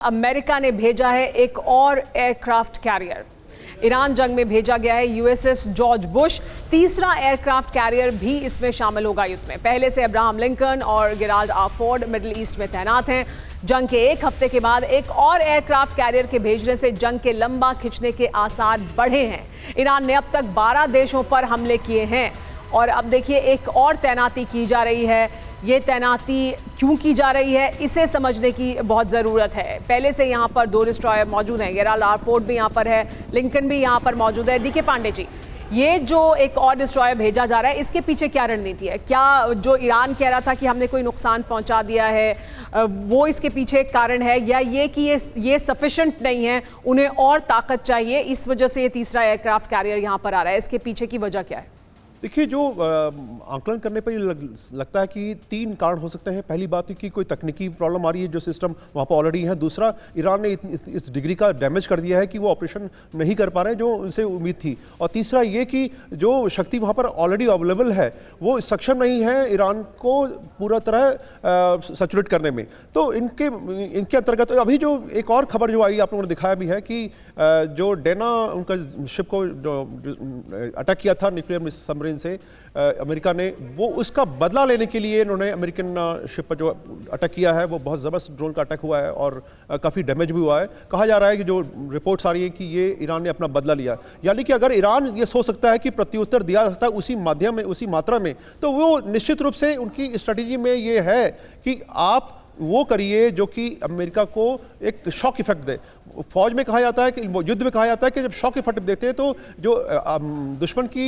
America ने भेजा है एक और एयरक्राफ्ट कैरियर। ईरान जंग में भेजा गया है यूएसएस जॉर्ज बुश। तीसरा एयरक्राफ्ट कैरियर भी इसमें शामिल होगा युद्ध में। पहले से अब्राहम लिंकन और Gerald R Ford middle east में तैनात हैं। जंग के एक हफ्ते के बाद एक और एयरक्राफ्ट कैरियर के भेजने से जंग के लंबा खिंचने के आसार बढ़े हैं। ईरान ने अब तक 12 देशों पर हमले किए हैं और अब देखिए एक और तैनाती की जा रही है। ये तैनाती क्यों की जा रही है, इसे समझने की बहुत ज़रूरत है। पहले से यहाँ पर 2 डिस्ट्रॉयर मौजूद हैं। गेराल्ड आर फोर्ड भी यहाँ पर है, लिंकन भी यहाँ पर मौजूद है। डीके पांडे जी, ये जो एक और डिस्ट्रॉयर भेजा जा रहा है, इसके पीछे क्या रणनीति है? क्या जो ईरान कह रहा था कि हमने कोई नुकसान पहुंचा दिया है, वो इसके पीछे एक कारण है, या ये कि ये सफिशिएंट नहीं है, उन्हें और ताकत चाहिए, इस वजह से ये तीसरा एयरक्राफ्ट कैरियर यहाँ पर आ रहा है? इसके पीछे की वजह क्या है? देखिए, जो आंकलन करने पर लगता है कि 3 कारण हो सकते हैं। पहली बात है कि कोई तकनीकी प्रॉब्लम आ रही है, जो सिस्टम वहाँ पर ऑलरेडी है। दूसरा, ईरान ने इस डिग्री का डैमेज कर दिया है कि वो ऑपरेशन नहीं कर पा रहे हैं जो उनसे उम्मीद थी। और तीसरा ये कि जो शक्ति वहाँ पर ऑलरेडी अवेलेबल है वो सक्षम नहीं है ईरान को पूरा तरह सैचुरेट करने में। तो इनके अंतर्गत अभी जो एक और खबर जो आई, आप लोगों ने दिखाया भी है कि जो डेना उनका शिप को अटैक किया था न्यूक्लियर सबमरीन से अमेरिका ने, वो उसका बदला लेने के लिए इन्होंने अमेरिकन शिप पर जो अटैक किया है, वो बहुत ज़बरदस्त ड्रोन का अटैक हुआ है और काफ़ी डैमेज भी हुआ है। कहा जा रहा है कि जो रिपोर्ट्स आ रही है कि ये ईरान ने अपना बदला लिया, यानी कि अगर ईरान ये सोच सकता है कि प्रत्युत्तर दिया जा सकता है उसी माध्यम में, उसी मात्रा में, तो वो निश्चित रूप से उनकी स्ट्रेटेजी में ये है कि आप वो करिए जो कि अमेरिका को एक शॉक इफेक्ट दे। फौज में कहा जाता है कि युद्ध में कहा जाता है कि जब शॉक इफेक्ट देते हैं तो जो दुश्मन की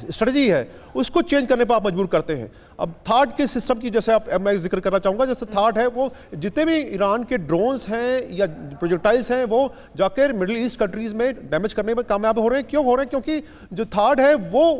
स्ट्रेटजी है उसको चेंज करने पर आप मजबूर करते हैं। अब थार्ड के सिस्टम की जैसे मैं जिक्र करना चाहूँगा, जैसे थार्ड है, वो जितने भी ईरान के ड्रोन्स हैं या प्रोजेक्टाइल्स हैं वो जाकर मिडिल ईस्ट कंट्रीज़ में डैमेज करने में कामयाब हो रहे हैं। क्यों हो रहे हैं? क्योंकि जो थार्ड है वो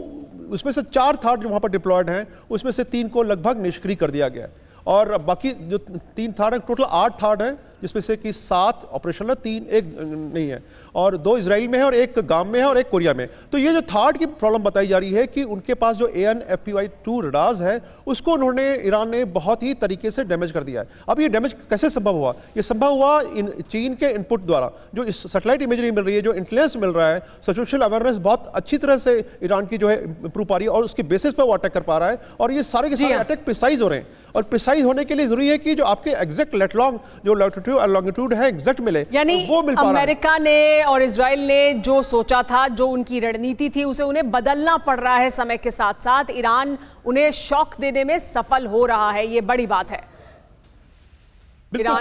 उसमें से 4 थार्ड जो वहाँ पर डिप्लॉयड हैं उसमें से 3 को लगभग निष्क्रिय कर दिया गया है और बाकी जो 3 थार्ड है, टोटल 8 थार्ड है, जिसमें से कि 7 ऑपरेशनल है, 3 एक नहीं है, और 2 इजराइल में है और 1 गाम में है और 1 कोरिया में। तो ये जो थार्ड की प्रॉब्लम बताई जा रही है कि उनके पास जो AN/FPY-2 रडार्स है उसको उन्होंने, ईरान ने बहुत ही तरीके से डैमेज कर दिया है। अब ये डैमेज कैसे संभव हुआ? ये संभव हुआ चीन के इनपुट द्वारा। जो इस सैटेलाइट इमेजरी मिल रही है, जो इंटेलिजेंस मिल रहा है, सिचुएशनल अवेयरनेस बहुत अच्छी तरह से ईरान की जो है इंप्रूव पा रही है और उसके बेसिस पर वो अटैक कर पा रहा है। और ये सारे के सारे अटैक प्रिसाइज हो रहे हैं और प्रिसाइज होने के लिए जरूरी है कि जो आपके एग्जैक्ट लेटलॉन्ग जो लैटिट्यूड और लॉन्गिट्यूड है एग्जैक्ट मिले, यानी वो मिल पा रहा है। अमेरिका ने और इजराइल ने जो सोचा था, जो उनकी रणनीति थी, उसे उन्हें बदलना पड़ रहा है समय के साथ साथ। ईरान उन्हें शॉक देने में सफल हो रहा है, ये बड़ी बात है।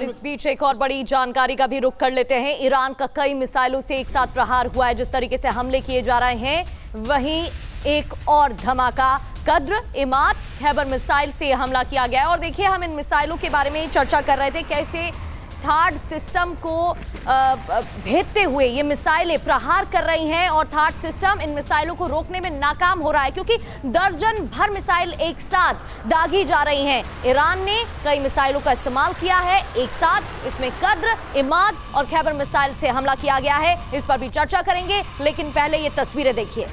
इस बीच एक और बड़ी जानकारी का भी रुख कर लेते हैं। ईरान का कई मिसाइलों से एक साथ प्रहार हुआ है। जिस तरीके से हमले किए जा रहे हैं, वहीं एक और धमाका कद्र, इमाद, खैबर मिसाइल से हमला किया गया है। और देखिए, हम इन मिसाइलों के बारे में चर्चा कर रहे थे, कैसे थार्ड सिस्टम को भेदते हुए ये मिसाइलें प्रहार कर रही हैं और थार्ड सिस्टम इन मिसाइलों को रोकने में नाकाम हो रहा है, क्योंकि दर्जन भर मिसाइल एक साथ दागी जा रही हैं। ईरान ने कई मिसाइलों का इस्तेमाल किया है एक साथ, इसमें कद्र, इमाद और खैबर मिसाइल से हमला किया गया है। इस पर भी चर्चा करेंगे, लेकिन पहले ये तस्वीरें देखिए।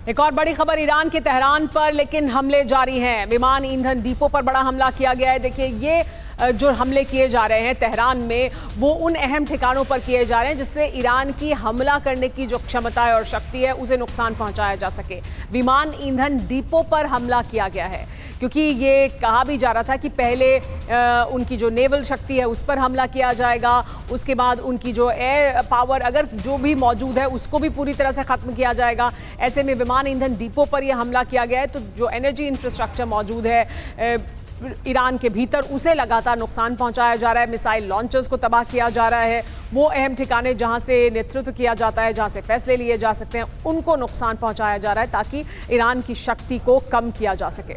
एक और बड़ी खबर ईरान के तेहरान पर, लेकिन हमले जारी हैं। विमान ईंधन डिपो पर बड़ा हमला किया गया है। देखिए, ये जो हमले किए जा रहे हैं तेहरान में, वो उन अहम ठिकानों पर किए जा रहे हैं जिससे ईरान की हमला करने की जो क्षमता है और शक्ति है उसे नुकसान पहुंचाया जा सके। विमान ईंधन डिपो पर हमला किया गया है क्योंकि ये कहा भी जा रहा था कि पहले उनकी जो नेवल शक्ति है उस पर हमला किया जाएगा, उसके बाद उनकी जो एयर पावर अगर जो भी मौजूद है उसको भी पूरी तरह से ख़त्म किया जाएगा। ऐसे में विमान ईंधन डिपो पर यह हमला किया गया है। तो जो एनर्जी इंफ्रास्ट्रक्चर मौजूद है ईरान के भीतर, उसे लगातार नुकसान पहुंचाया जा रहा है। मिसाइल लॉन्चर्स को तबाह किया जा रहा है। वो अहम ठिकाने जहां से नेतृत्व किया जाता है, जहां से फैसले लिए जा सकते हैं, उनको नुकसान पहुंचाया जा रहा है ताकि ईरान की शक्ति को कम किया जा सके।